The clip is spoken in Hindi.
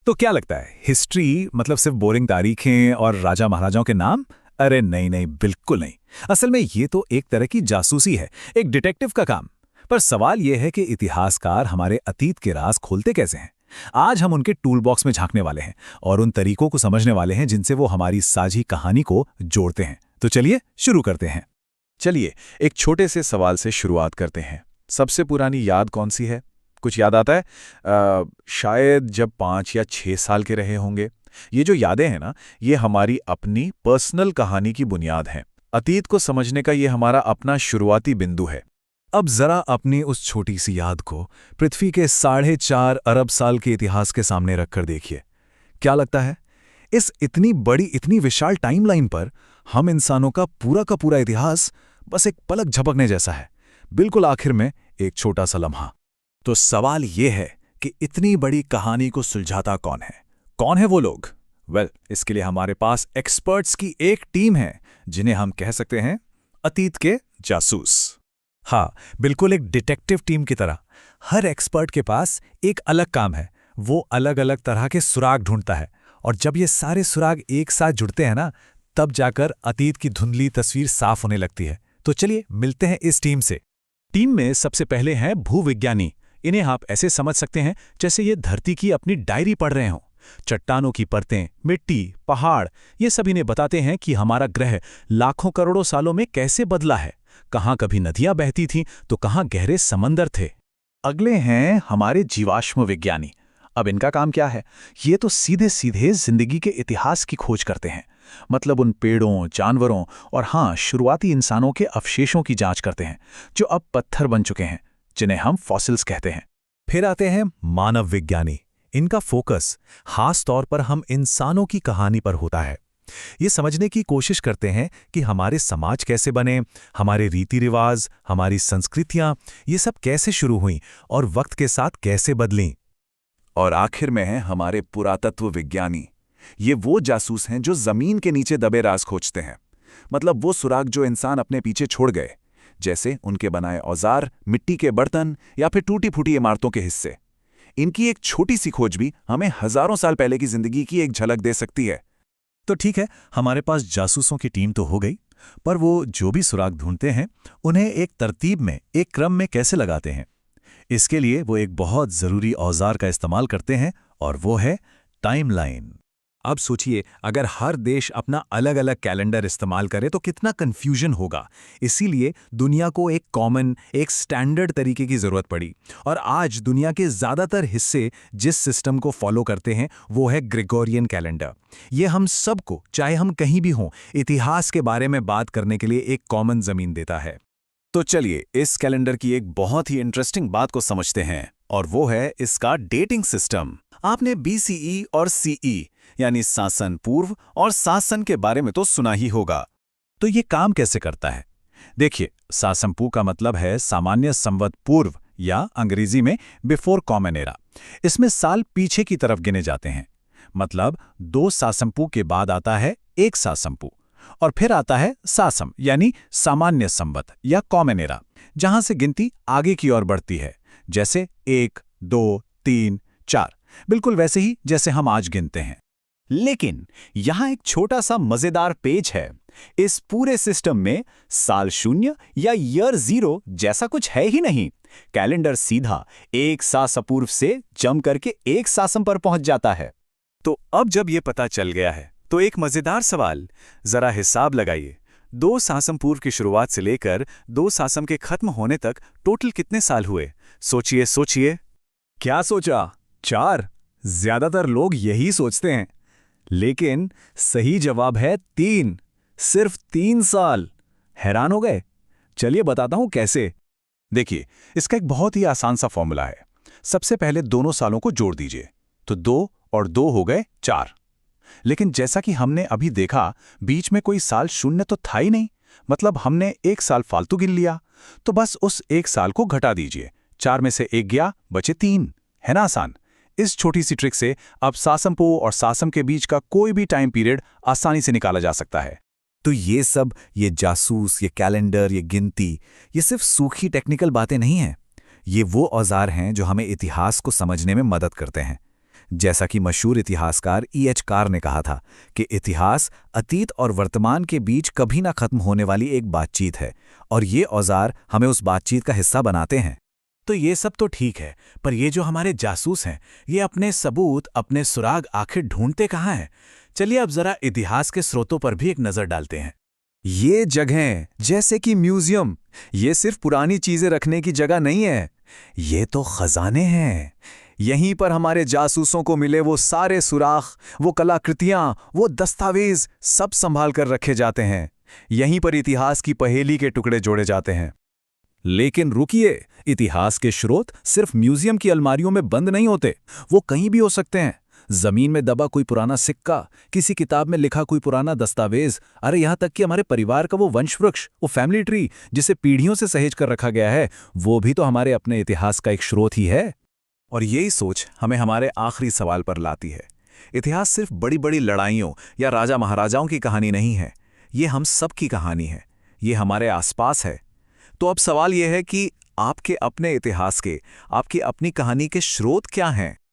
तो क्या लगता है, हिस्ट्री मतलब सिर्फ बोरिंग तारीखें और राजा महाराजाओं के नाम? अरे नहीं नहीं, बिल्कुल नहीं। असल में ये तो एक तरह की जासूसी है, एक डिटेक्टिव का काम। पर सवाल यह है कि इतिहासकार हमारे अतीत के राज खोलते कैसे हैं। आज हम उनके टूल बॉक्स में झांकने वाले हैं और उन तरीकों को समझने वाले हैं जिनसे वो हमारी साझी कहानी को जोड़ते हैं। तो चलिए शुरू करते हैं। चलिए एक छोटे से सवाल से शुरुआत करते हैं। सबसे पुरानी याद कौन सी है? कुछ याद आता है? शायद जब 5 या 6 साल के रहे होंगे। ये जो यादें हैं ना, ये हमारी अपनी पर्सनल कहानी की बुनियाद हैं। अतीत को समझने का ये हमारा अपना शुरुआती बिंदु है। अब जरा अपनी उस छोटी सी याद को पृथ्वी के 4.5 अरब साल के इतिहास के सामने रखकर देखिए। क्या लगता है, इस इतनी बड़ी, इतनी विशाल टाइमलाइन पर हम इंसानों का पूरा इतिहास बस एक पलक झपकने जैसा है। बिल्कुल आखिर में एक छोटा सा लम्हा। तो सवाल ये है कि इतनी बड़ी कहानी को सुलझाता कौन है? कौन है वो लोग? इसके लिए हमारे पास एक्सपर्ट्स की एक टीम है, जिन्हें हम कह सकते हैं अतीत के जासूस। हाँ, बिल्कुल एक डिटेक्टिव टीम की तरह। हर एक्सपर्ट के पास एक अलग काम है। वो अलग अलग तरह के सुराग ढूंढता है, और जब ये सारे सुराग एक साथ जुड़ते हैं ना, तब जाकर अतीत की धुंधली तस्वीर साफ होने लगती है। तो चलिए मिलते हैं इस टीम से। टीम में सबसे पहले हैं भूविज्ञानी। इन्हें आप ऐसे समझ सकते हैं जैसे ये धरती की अपनी डायरी पढ़ रहे हों। चट्टानों की परतें, मिट्टी, पहाड़, ये सभी इन्हें बताते हैं कि हमारा ग्रह लाखों करोड़ों सालों में कैसे बदला है। कहाँ कभी नदियां बहती थीं तो कहाँ गहरे समंदर थे। अगले हैं हमारे जीवाश्म विज्ञानी। अब इनका काम क्या है? ये तो सीधे सीधे जिंदगी के इतिहास की खोज करते हैं। मतलब उन पेड़ों, जानवरों और हाँ, शुरुआती इंसानों के अवशेषों की जांच करते हैं, जो अब पत्थर बन चुके हैं, जिन्हें हम फॉसिल्स कहते हैं। फिर आते हैं मानव विज्ञानी। इनका फोकस खास तौर पर हम इंसानों की कहानी पर होता है। ये समझने की कोशिश करते हैं कि हमारे समाज कैसे बने, हमारे रीति रिवाज, हमारी संस्कृतियां, ये सब कैसे शुरू हुई और वक्त के साथ कैसे बदलीं। और आखिर में हैं हमारे पुरातत्व विज्ञानी। ये वो जासूस हैं जो जमीन के नीचे दबे राज खोजते हैं। मतलब वो सुराग जो इंसान अपने पीछे छोड़ गए, जैसे उनके बनाए औजार, मिट्टी के बर्तन या फिर टूटी फूटी इमारतों के हिस्से। इनकी एक छोटी सी खोज भी हमें हजारों साल पहले की जिंदगी की एक झलक दे सकती है। तो ठीक है, हमारे पास जासूसों की टीम तो हो गई, पर वो जो भी सुराग ढूंढते हैं, उन्हें एक तरतीब में, एक क्रम में कैसे लगाते हैं? इसके लिए वो एक बहुत जरूरी औजार का इस्तेमाल करते हैं, और वो है टाइमलाइन। अब सोचिए, अगर हर देश अपना अलग अलग कैलेंडर इस्तेमाल करे तो कितना कंफ्यूजन होगा। इसीलिए दुनिया को एक कॉमन, एक स्टैंडर्ड तरीके की जरूरत पड़ी। और आज दुनिया के ज्यादातर हिस्से जिस सिस्टम को फॉलो करते हैं, वो है ग्रेगोरियन कैलेंडर। ये हम सबको, चाहे हम कहीं भी हों, इतिहास के बारे में बात करने के लिए एक कॉमन जमीन देता है। तो चलिए इस कैलेंडर की एक बहुत ही इंटरेस्टिंग बात को समझते हैं, और वो है इसका डेटिंग सिस्टम। आपने BCE और CE यानी शासन पूर्व और शासन के बारे में तो सुना ही होगा। तो ये काम कैसे करता है? देखिए, शासन पूर्व का मतलब है सामान्य संवत पूर्व, या अंग्रेजी में बिफोर कॉमन एरा। इसमें साल पीछे की तरफ गिने जाते हैं। मतलब 2 शासनपू के बाद आता है एक शासनपू, और फिर आता है शासम यानी सामान्य संवत या कॉमन एरा, जहां से गिनती आगे की ओर बढ़ती है। जैसे 1, 2, 3, 4, बिल्कुल वैसे ही जैसे हम आज गिनते हैं। लेकिन यहां एक छोटा सा मजेदार पेच है। इस पूरे सिस्टम में साल 0 या ईयर 0 जैसा कुछ है ही नहीं। कैलेंडर सीधा एक शासपूर्व से जम करके एक शासम पर पहुंच जाता है। तो अब जब ये पता चल गया है, तो एक मजेदार सवाल, जरा हिसाब लगाइए। 2 शासम पूर्व की शुरुआत से लेकर 2 शासम के खत्म होने तक टोटल कितने साल हुए? सोचिए सोचिए। क्या सोचा? 4? ज्यादातर लोग यही सोचते हैं, लेकिन सही जवाब है 3। सिर्फ 3 साल। हैरान हो गए? चलिए बताता हूं कैसे। देखिए, इसका एक बहुत ही आसान सा फॉर्मूला है। सबसे पहले दोनों सालों को जोड़ दीजिए, तो 2 और 2 हो गए 4। लेकिन जैसा कि हमने अभी देखा, बीच में कोई साल 0 तो था ही नहीं। मतलब हमने एक साल फालतू गिन लिया। तो बस उस एक साल को घटा दीजिए। 4 में से 1 गया, बचे 3। है ना आसान? इस छोटी सी ट्रिक से अब शासनपो और शासम के बीच का कोई भी टाइम पीरियड आसानी से निकाला जा सकता है। तो ये सब, ये जासूस, ये कैलेंडर, ये गिनती, ये सिर्फ सूखी टेक्निकल बातें नहीं हैं। ये वो औजार हैं जो हमें इतिहास को समझने में मदद करते हैं। जैसा कि मशहूर इतिहासकार E.H. कार ने कहा था कि इतिहास अतीत और वर्तमान के बीच कभी ना खत्म होने वाली एक बातचीत है, और ये औजार हमें उस बातचीत का हिस्सा बनाते हैं। तो ये सब तो ठीक है, पर ये जो हमारे जासूस हैं, ये अपने सबूत, अपने सुराग आखिर ढूंढते कहाँ हैं? चलिए अब जरा इतिहास के स्रोतों पर भी एक नजर डालते हैं। ये जगहें, जैसे कि म्यूजियम, ये सिर्फ पुरानी चीजें रखने की जगह नहीं है, ये तो खजाने हैं। यहीं पर हमारे जासूसों को मिले वो सारे सुराख, वो कलाकृतियां, वो दस्तावेज सब संभाल कर रखे जाते हैं। यहीं पर इतिहास की पहेली के टुकड़े जोड़े जाते हैं। लेकिन रुकिए, इतिहास के स्रोत सिर्फ म्यूजियम की अलमारियों में बंद नहीं होते, वो कहीं भी हो सकते हैं। जमीन में दबा कोई पुराना सिक्का, किसी किताब में लिखा कोई पुराना दस्तावेज, अरे यहाँ तक कि हमारे परिवार का वो वंशवृक्ष, वो फैमिली ट्री जिसे पीढ़ियों से सहेज कर रखा गया है, वो भी तो हमारे अपने इतिहास का एक स्रोत ही है। और यही सोच हमें हमारे आखिरी सवाल पर लाती है। इतिहास सिर्फ बड़ी बड़ी लड़ाइयों या राजा महाराजाओं की कहानी नहीं है, ये हम सब की कहानी है, ये हमारे आसपास है। तो अब सवाल यह है कि आपके अपने इतिहास के, आपकी अपनी कहानी के स्रोत क्या हैं?